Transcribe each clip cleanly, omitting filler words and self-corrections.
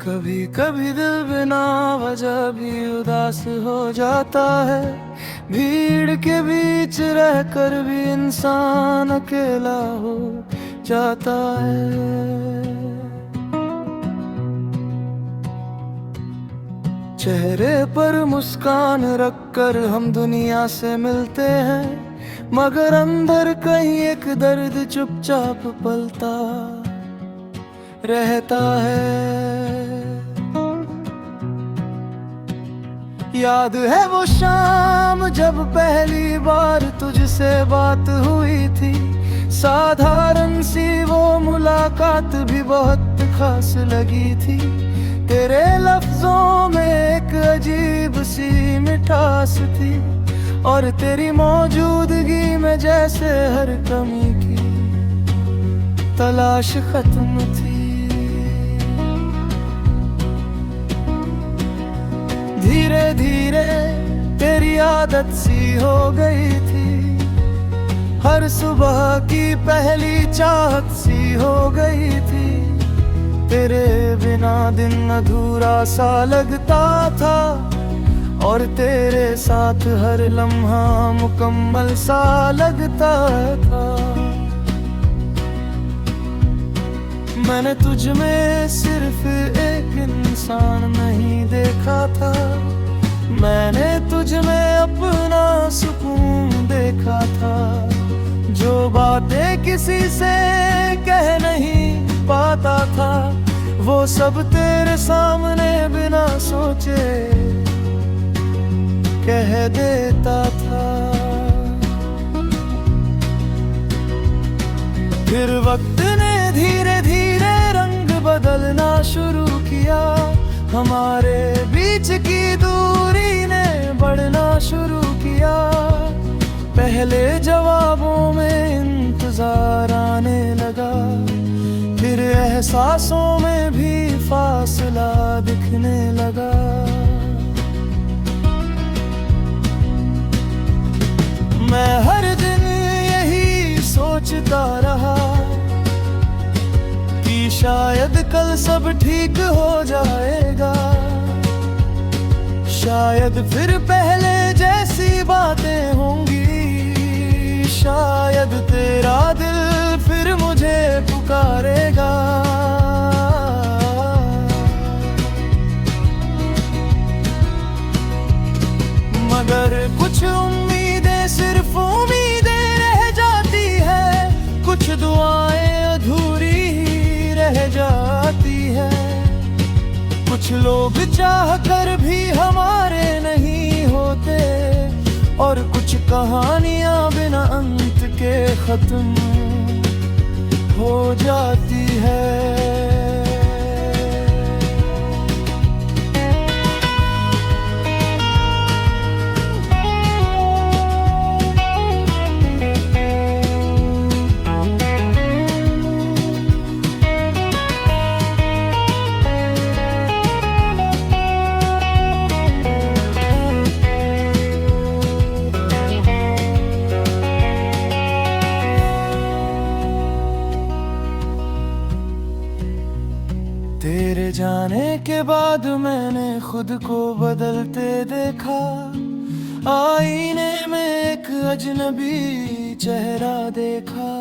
कभी कभी दिल बिना वजह भी उदास हो जाता है। भीड़ के बीच रहकर भी इंसान अकेला हो जाता है। चेहरे पर मुस्कान रखकर हम दुनिया से मिलते हैं, मगर अंदर कहीं एक दर्द चुपचाप पलता रहता है। याद है वो शाम जब पहली बार तुझसे बात हुई थी। साधारण सी वो मुलाकात भी बहुत खास लगी थी। तेरे लफ्जों में एक अजीब सी मिठास थी, और तेरी मौजूदगी में जैसे हर कमी की तलाश खत्म थी। धीरे धीरे तेरी आदत सी हो गई थी, हर सुबह की पहली चाहत सी हो गई थी। तेरे बिना दिन अधूरा सा लगता था, और तेरे साथ हर लम्हा मुकम्मल सा लगता था। मैंने तुझ में सिर्फ एक इंसान नहीं देखा था, मैंने तुझ में अपना सुकून देखा था। जो बातें किसी से कह नहीं पाता था, वो सब तेरे सामने बिना सोचे कह देता था। फिर वक्त ने धीरे धीरे रंग बदलना शुरू किया, हमारे बीच की दूरी ने बढ़ना शुरू किया। पहले जवाबों में इंतजार आने लगा, फिर एहसासों में भी फासला दिखने लगा। मैं हर दिन यही सोचता रहा कि शायद कल सब ठीक हो जाएगा। शायद फिर पहले जैसी बातें होंगी, शायद तेरा दिल फिर मुझे पुकारेगा। मगर कुछ उम्मीदें सिर्फ उम्मीदें रह जाती है, कुछ दुआएं अधूरी ही रह जाती है। कुछ लोग चाह कर भी हमारे नहीं होते, और कुछ कहानियां बिना अंत के खत्म हो जाती है। तेरे जाने के बाद मैंने खुद को बदलते देखा। आईने में एक अजनबी चेहरा देखा,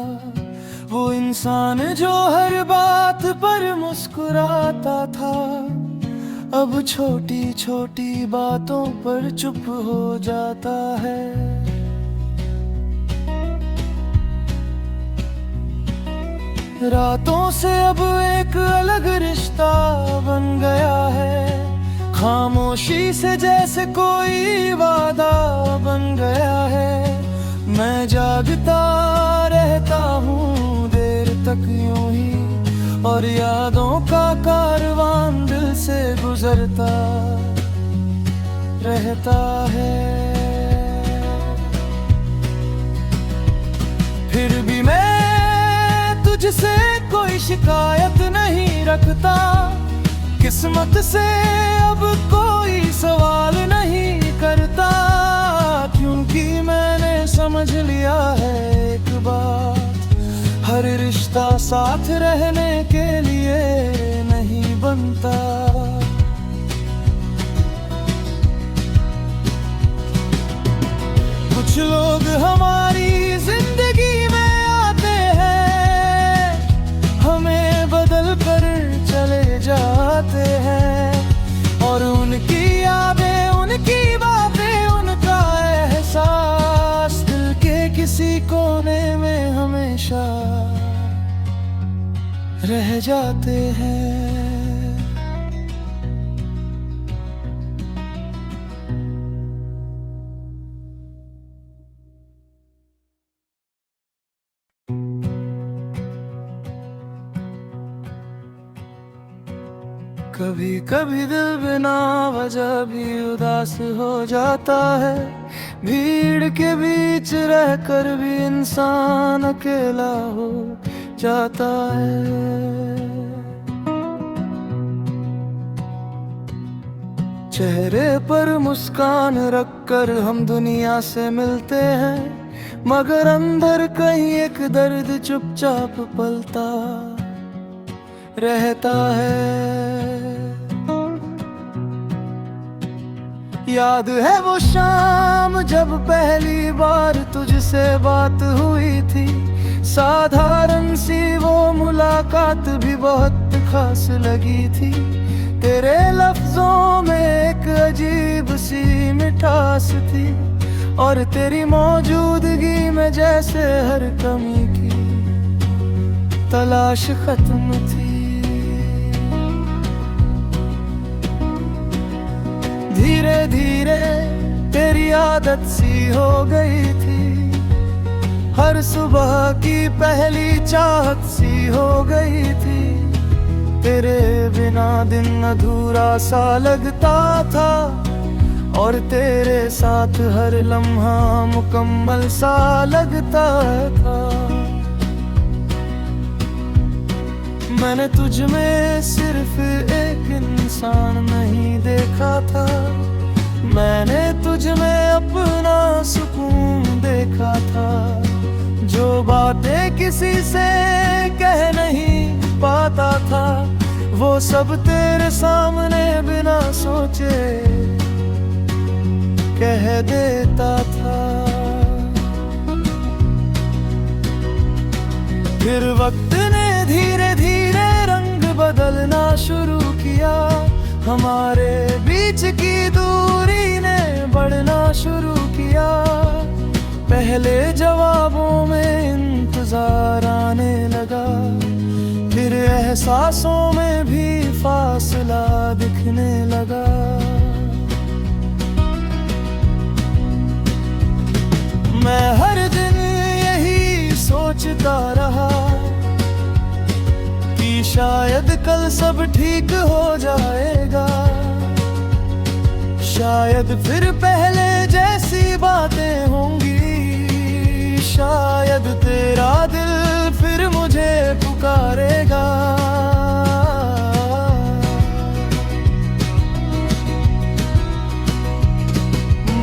वो इंसान जो हर बात पर मुस्कुराता था, अब छोटी छोटी बातों पर चुप हो जाता है। रातों से अब एक अलग रिश्ता बन गया है, खामोशी से जैसे कोई वादा बन गया है। मैं जागता रहता हूँ देर तक यूं ही, और यादों का कारवां दिल से गुजरता रहता है। फिर भी मैं तुझसे कोई शिकायत नहीं रखता, किस्मत से अब कोई सवाल नहीं करता, क्योंकि मैंने समझ लिया है एक बात, हर रिश्ता साथ रहने के लिए नहीं बनता। कुछ लोग हमारी जिंदगी में आते हैं, हमें बदल कर चले जाते हैं, और उनकी यादें, उनकी बातें, उनका एहसास दिल के किसी कोने में हमेशा रह जाते हैं। कभी कभी दिल बिना वजह भी उदास हो जाता है, भीड़ के बीच रहकर भी इंसान अकेला हो जाता है। चेहरे पर मुस्कान रखकर हम दुनिया से मिलते हैं, मगर अंदर कहीं एक दर्द चुपचाप पलता रहता है। याद है वो शाम जब पहली बार तुझसे बात हुई थी, साधारण सी वो मुलाकात भी बहुत खास लगी थी। तेरे लफ्जों में एक अजीब सी मिठास थी, और तेरी मौजूदगी में जैसे हर कमी की तलाश खत्म थी। धीरे धीरे तेरी आदत सी हो गई थी, हर सुबह की पहली चाहत सी हो गई थी। तेरे बिना दिन अधूरा सा लगता था, और तेरे साथ हर लम्हा मुकम्मल सा लगता था। मैंने तुझ में सिर्फ एक इंसान नहीं देखा था, मैंने तुझ में अपना सुकून देखा था। जो बातें किसी से कह नहीं पाता था, वो सब तेरे सामने बिना सोचे कह देता था। फिर वक्त ने धीरे धीरे रंग बदलना शुरू किया, हमारे बीच की दूरी ने बढ़ना शुरू किया। पहले जवाबों में इंतजार आने लगा, फिर एहसासों में भी फासला दिखने लगा। मैं हर दिन यही सोचता रहा कि शायद कल सब ठीक हो जाएगा, शायद फिर पहले जैसी बातें होंगी, शायद तेरा दिल फिर मुझे पुकारेगा।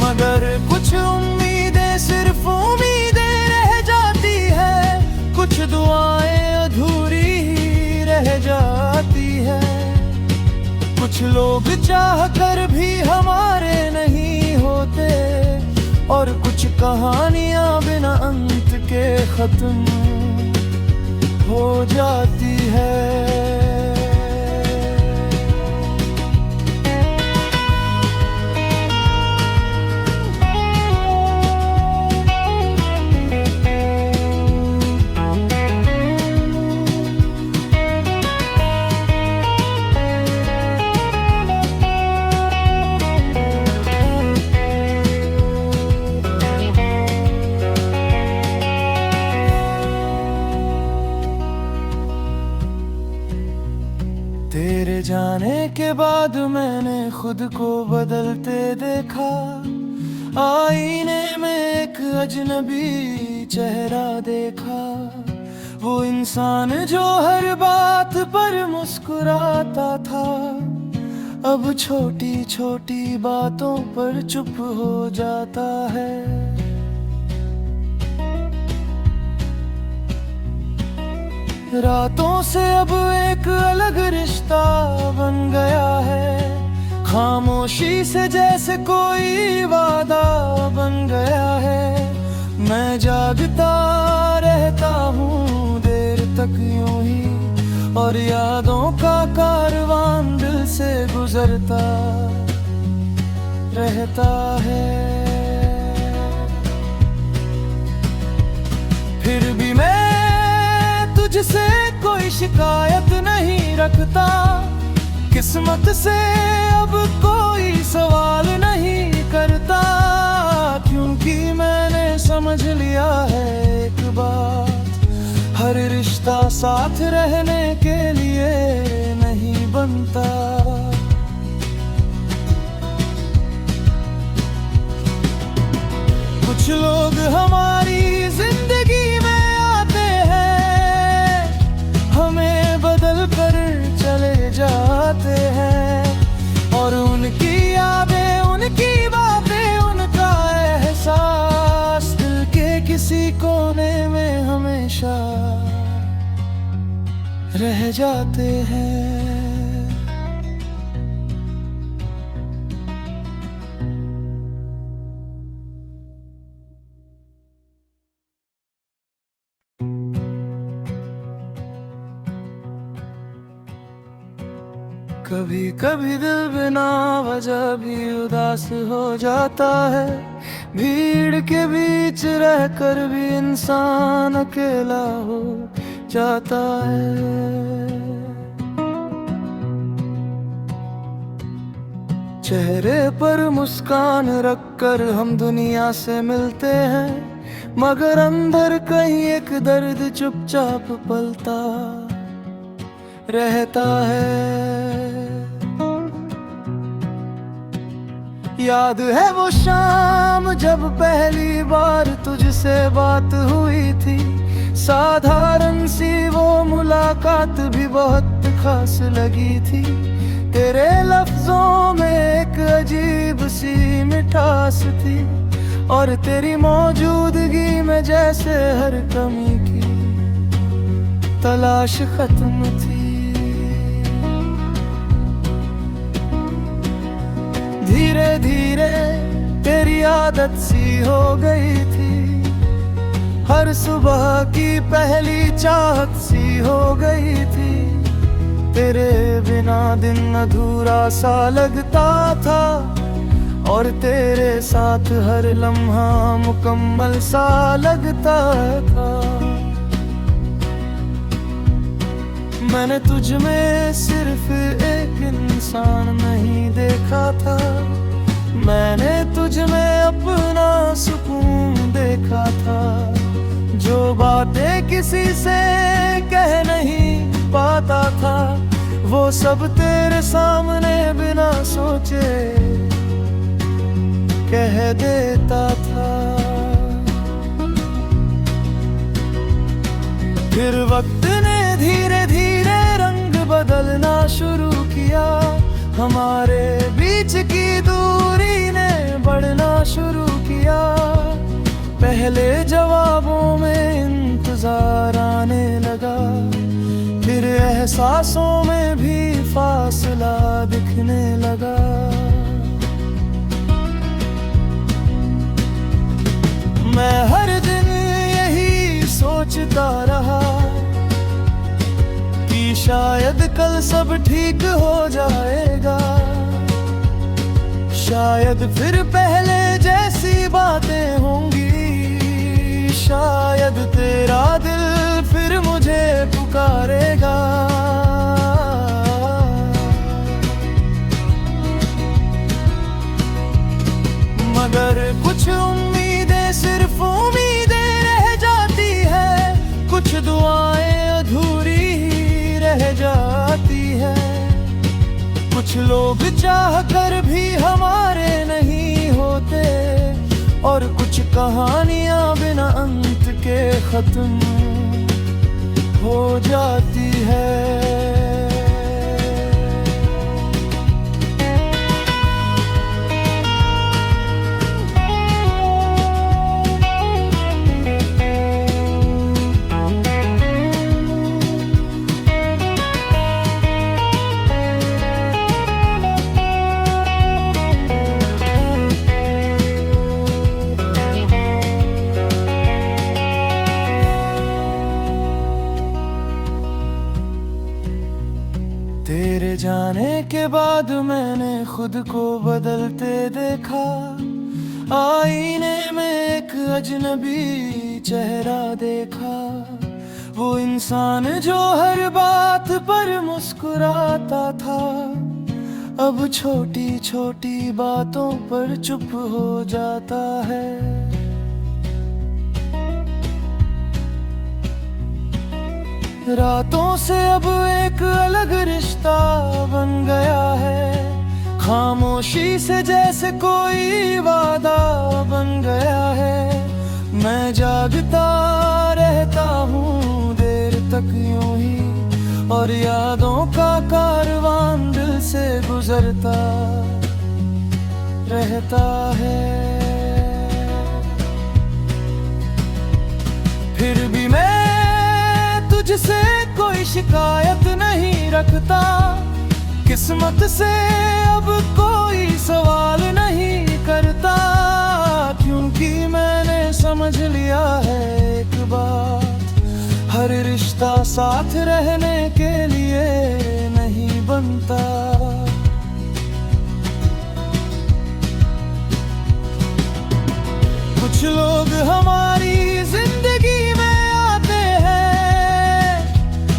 मगर कुछ उम्मीदें सिर्फ उम्मीदें रह जाती है, कुछ दुआएं अधूरी ही रह जाती है। कुछ लोग चाह कर भी हमारे नहीं होते, और कुछ कहानियां बिना अंत के खत्म हो जाती है। तेरे जाने के बाद मैंने खुद को बदलते देखा, आईने में एक अजनबी चेहरा देखा। वो इंसान जो हर बात पर मुस्कुराता था, अब छोटी छोटी बातों पर चुप हो जाता है। रातों से अब एक अलग रिश्ता बन गया है, खामोशी से जैसे कोई वादा बन गया है। मैं जागता रहता हूँ देर तक यूं ही, और यादों का कारवां दिल से गुजरता रहता है। फिर भी मैं तुझसे कोई शिकायत नहीं रखता, किस्मत से अब कोई सवाल नहीं करता, क्योंकि मैंने समझ लिया है एक बात, हर रिश्ता साथ रहने के लिए नहीं बनता। कुछ लोग हमारी जिंदगी में आते हैं, हमें बदल कर चले जाते हैं, और उनकी यादें, उनकी बातें, उनका एहसास दिल के किसी कोने में हमेशा रह जाते हैं। कभी कभी दिल बिना वजह भी उदास हो जाता है, भीड़ के बीच रहकर भी इंसान अकेला हो जाता है। चेहरे पर मुस्कान रखकर हम दुनिया से मिलते हैं, मगर अंदर कहीं एक दर्द चुपचाप पलता रहता है। याद है वो शाम जब पहली बार तुझसे बात हुई थी, साधारण सी वो मुलाकात भी बहुत खास लगी थी। तेरे लफ्जों में एक अजीब सी मिठास थी, और तेरी मौजूदगी में जैसे हर कमी की तलाश खत्म थी। धीरे धीरे तेरी आदत सी हो गई थी, हर सुबह की पहली चाहत सी हो गई थी। तेरे बिना दिन अधूरा सा लगता था, और तेरे साथ हर लम्हा मुकम्मल सा लगता था। मैंने तुझ में सिर्फ एक इंसान नहीं देखा था, मैंने तुझ में अपना सुकून देखा था। जो बातें किसी से कह नहीं पाता था, वो सब तेरे सामने बिना सोचे कह देता था। फिर वक्त ने धीरे धीरे रंग बदलना शुरू किया, हमारे बीच की दूरी ने बढ़ना शुरू किया। पहले जवाबों में इंतजार आने लगा, फिर एहसासों में भी फासला दिखने लगा। मैं हर दिन यही सोचता रहा कि शायद कल सब ठीक हो जाएगा, शायद फिर पहले जैसी बातें होंगी, शायद तेरा दिल फिर मुझे पुकारेगा। मगर कुछ उम्मीदें सिर्फ उम्मीदें रह जाती है, कुछ दुआएं अधूरी ही रह जाती है। कुछ लोग चाह कर भी हमारे नहीं होते, और कुछ कहानियां बिना अंत के खत्म हो जाती है। जाने के बाद मैंने खुद को बदलते देखा, आईने में एक अजनबी चेहरा देखा। वो इंसान जो हर बात पर मुस्कुराता था, अब छोटी छोटी बातों पर चुप हो जाता है। रातों से अब एक अलग रिश्ता बन गया है, खामोशी से जैसे कोई वादा बन गया है। मैं जागता रहता हूँ देर तक यूं ही, और यादों का कारवां दिल से गुजरता रहता है। फिर भी मैं तुझसे कोई शिकायत नहीं रखता, किस्मत से अब कोई सवाल नहीं करता, क्योंकि मैंने समझ लिया है एक बात, हर रिश्ता साथ रहने के लिए नहीं बनता। कुछ लोग हमारी जिंदगी में आते हैं,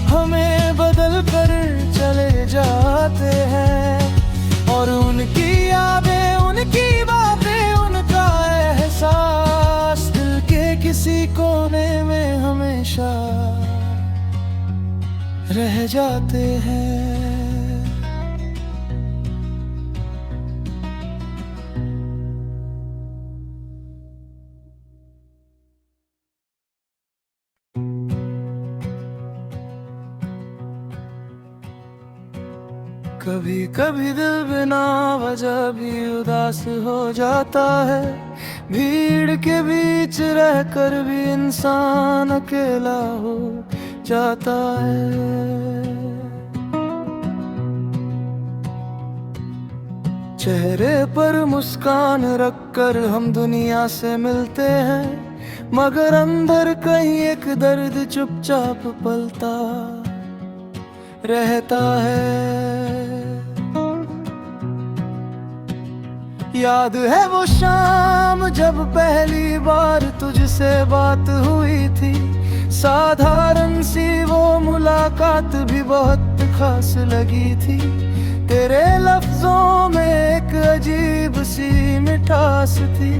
हमें बदल कर चले जाते हैं, और उनकी यादें, उनकी बातें, उनका एहसास दिल के किसी कोने में हमेशा रह जाते हैं। कभी कभी दिल बिना वजह भी उदास हो जाता है, भीड़ के बीच रहकर भी इंसान अकेला हो जाता है। चेहरे पर मुस्कान रखकर हम दुनिया से मिलते हैं, मगर अंदर कहीं एक दर्द चुपचाप पलता रहता है। याद है वो शाम जब पहली बार तुझसे बात हुई थी, साधारण सी वो मुलाकात भी बहुत खास लगी थी। तेरे लफ्जों में एक अजीब सी मिठास थी,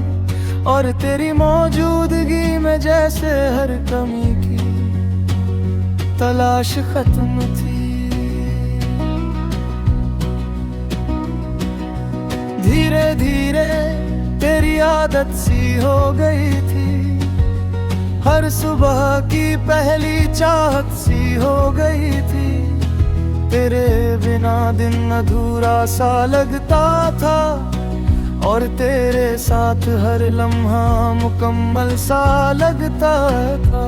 और तेरी मौजूदगी में जैसे हर कमी की तलाश खत्म थी। धीरे धीरे तेरी आदत सी हो गई थी, हर सुबह की पहली चाहत सी हो गई थी। तेरे बिना दिन अधूरा सा लगता था, और तेरे साथ हर लम्हा मुकम्मल सा लगता था।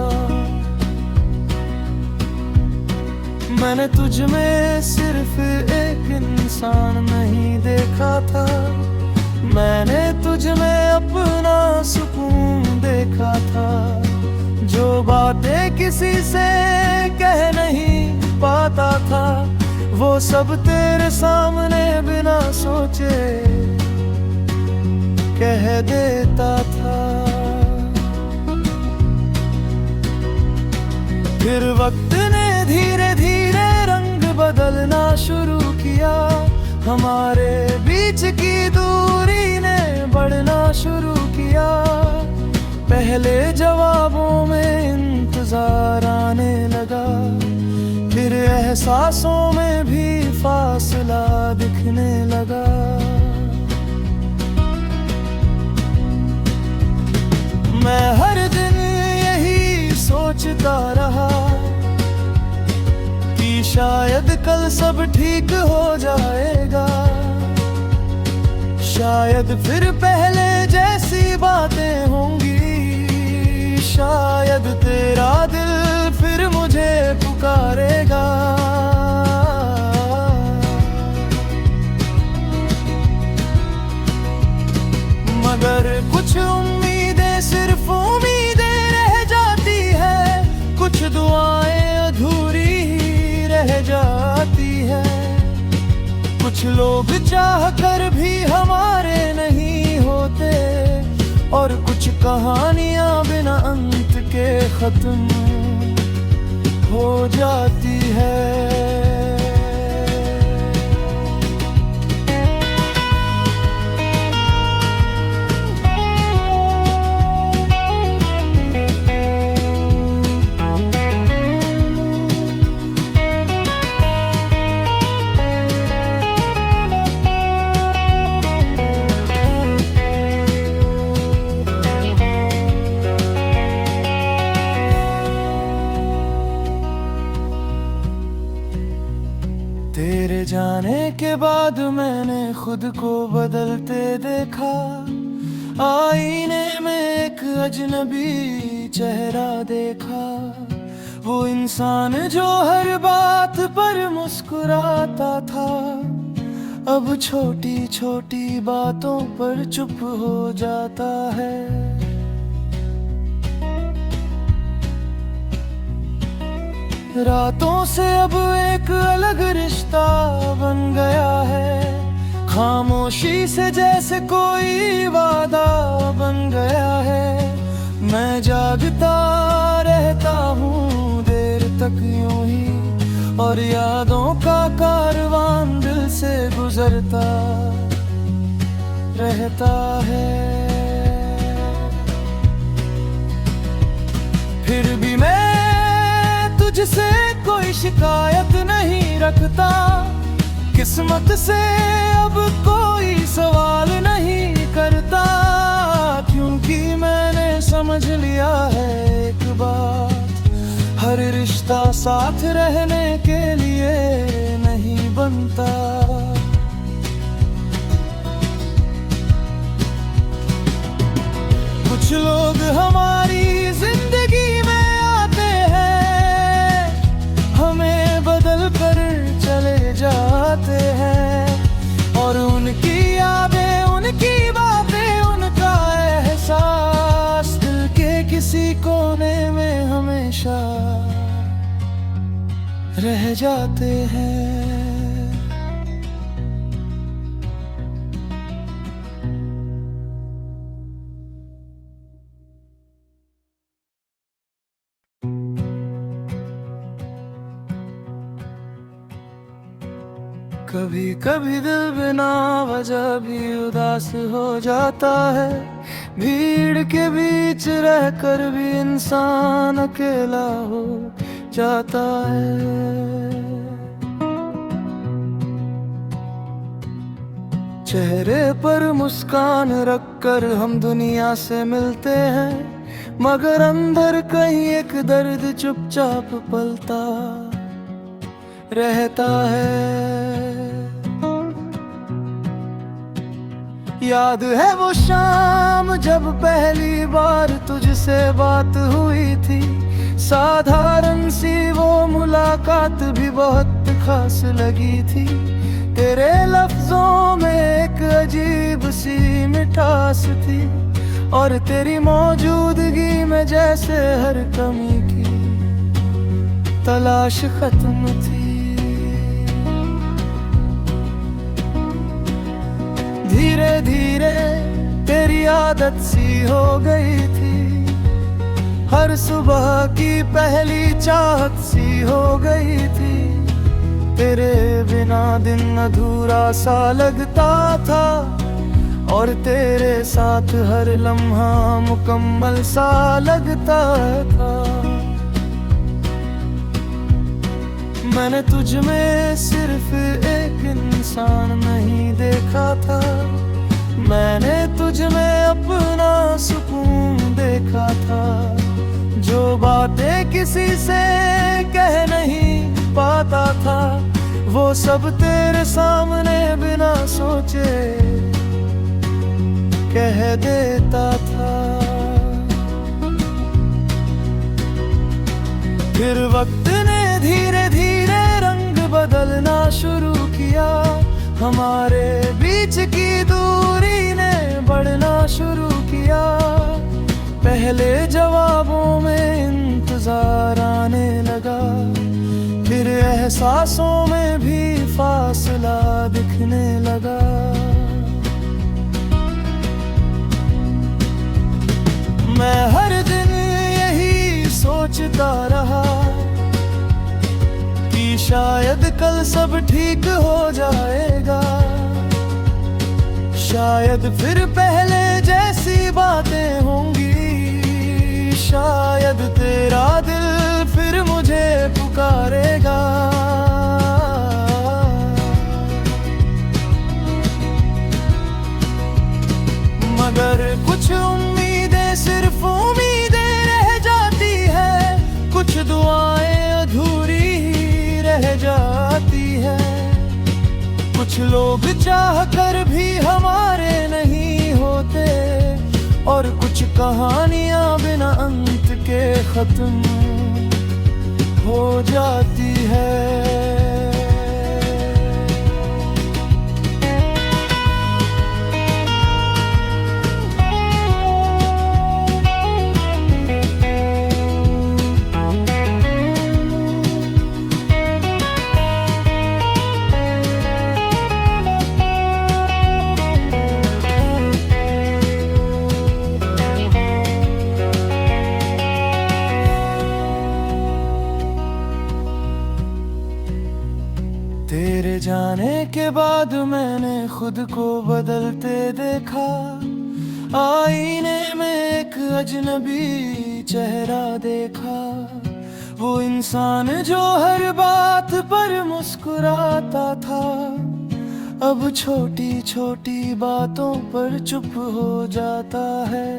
मैंने तुझ में सिर्फ एक इंसान नहीं देखा था, मैंने तुझ में अपना सुकून देखा था। जो बातें किसी से कह नहीं पाता था, वो सब तेरे सामने बिना सोचे कह देता था। फिर वक्त ने धीरे धीरे रंग बदलना शुरू किया, हमारे बीच की दूरी ने बढ़ना शुरू किया। पहले जवाबों में इंतजार आने लगा, फिर एहसासों में भी फासला दिखने लगा। मैं हर दिन यही सोचता रहा कि शायद कल सब ठीक हो जाएगा, शायद फिर पहले जैसी बातें होंगी, शायद तेरा दिल फिर मुझे पुकारेगा। मगर कुछ उम्मीदें सिर्फ उम्मीदें रह जाती है, कुछ दुआएं अधूरी ही रह जाती है। कुछ लोग चाह कर भी हमारे नहीं होते, और कुछ कहानियां बिना अंत के खत्म हो जाती है। तेरे जाने के बाद मैंने खुद को बदलते देखा, आईने में एक अजनबी चेहरा देखा। वो इंसान जो हर बात पर मुस्कुराता था, अब छोटी छोटी बातों पर चुप हो जाता है। रातों से अब एक अलग रिश्ता बन गया है, खामोशी से जैसे कोई वादा बन गया है। मैं जागता रहता हूँ देर तक यूं ही, और यादों का कारवां दिल से गुजरता रहता है। फिर भी मैं तुझसे कोई शिकायत नहीं रखता, किस्मत से अब कोई सवाल नहीं करता, क्योंकि मैंने समझ लिया है एक बात, हर रिश्ता साथ रहने के लिए नहीं बनता। कुछ लोग हमारी जिंदगी में आते हैं, हमें बदल कर चले जाते हैं, और उनकी यादें, उनकी बातें, उनका एहसास दिल के किसी कोने में हमेशा रह जाते हैं। कभी कभी दिल बिना वजह भी उदास हो जाता है, भीड़ के बीच रहकर भी इंसान अकेला हो जाता है। चेहरे पर मुस्कान रखकर हम दुनिया से मिलते हैं, मगर अंदर कहीं एक दर्द चुपचाप पलता रहता है। याद है वो शाम जब पहली बार तुझसे बात हुई थी, साधारण सी वो मुलाकात भी बहुत खास लगी थी। तेरे लफ्जों में एक अजीब सी मिठास थी, और तेरी मौजूदगी में जैसे हर कमी की तलाश खत्म थी। धीरे धीरे तेरी आदत सी हो गई थी, हर सुबह की पहली चाहत सी हो गई थी। तेरे बिना दिन अधूरा सा लगता था, और तेरे साथ हर लम्हा मुकम्मल सा लगता था। मैंने तुझ में सिर्फ एक इंसान नहीं देखा था, मैंने तुझ में अपना सुकून देखा था। जो बातें किसी से कह नहीं पाता था, वो सब तेरे सामने बिना सोचे कह देता था। फिर वक्त ने धीरे धीरे रंग बदलना शुरू किया, हमारे बीच की दूरी ने बढ़ना शुरू किया। पहले जवाबों में इंतजार आने लगा, फिर एहसासों में भी फासला दिखने लगा। मैं हर दिन यही सोचता रहा कि शायद कल सब ठीक हो जाएगा, शायद फिर पहले जैसी बातें होंगी, शायद तेरा दिल फिर मुझे पुकारेगा। मगर कुछ उम्मीदें सिर्फ उम्मीदें रह जाती है, कुछ दुआएं अधूरी ही रह जाती है। कुछ लोग चाह कर भी हमारे नहीं होते, और कुछ कहानियां बिना अंत के खत्म हो जाती है। तेरे जाने के बाद मैंने खुद को बदलते देखा, आईने में एक अजनबी चेहरा देखा। वो इंसान जो हर बात पर मुस्कुराता था, अब छोटी छोटी बातों पर चुप हो जाता है।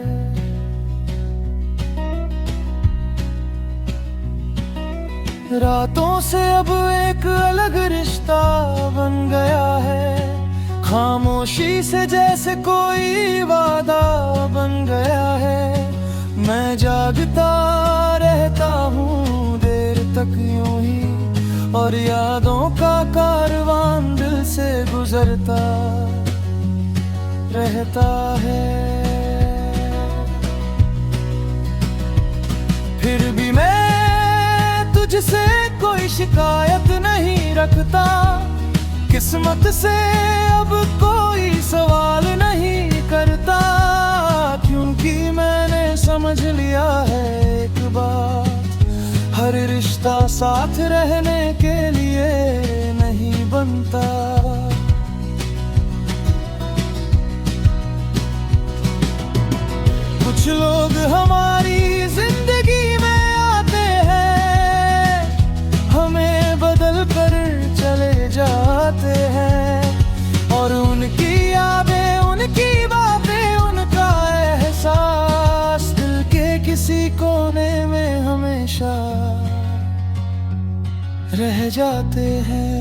रातों से अब एक अलग रिश्ता बन गया है, खामोशी से जैसे कोई वादा बन गया है। मैं जागता रहता हूँ देर तक यूं ही, और यादों का कारवां दिल से गुजरता रहता है। फिर भी मैं तुझसे कोई शिकायत नहीं रखता, किस्मत से अब कोई सवाल नहीं करता, क्योंकि मैंने समझ लिया है एक बात, हर रिश्ता साथ रहने के लिए नहीं बनता। कुछ लोग हमारी जिंदगी में आते हैं, हमें बदल कर चले जाते हैं, और उनकी यादें, उनकी बातें, उनका एहसास दिल के किसी कोने में हमेशा रह जाते हैं।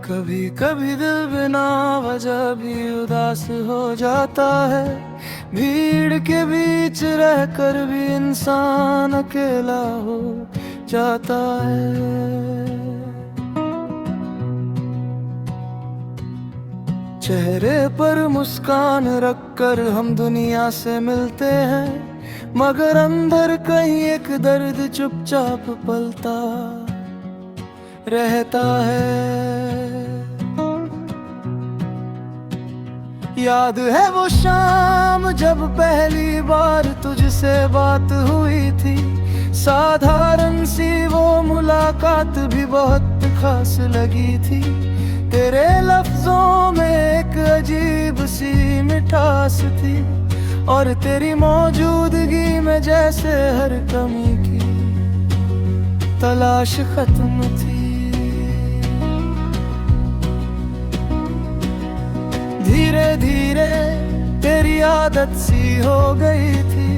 कभी कभी दिल बिना वजह भी उदास हो जाता है, भीड़ के बीच रहकर भी इंसान अकेला हो जाता है। चेहरे पर मुस्कान रखकर हम दुनिया से मिलते हैं, मगर अंदर कहीं एक दर्द चुपचाप पलता रहता है। याद है वो शाम जब पहली बार तुझसे बात हुई थी, साधारण सी वो मुलाकात भी बहुत खास लगी थी। तेरे लफ्जों में एक अजीब सी मिठास थी, और तेरी मौजूदगी में जैसे हर कमी की तलाश खत्म थी। धीरे धीरे तेरी आदत सी हो गई थी,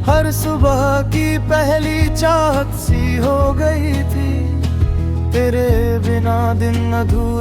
हर सुबह की पहली चाहत सी हो गई थी। तेरे बिना दिन अधूरा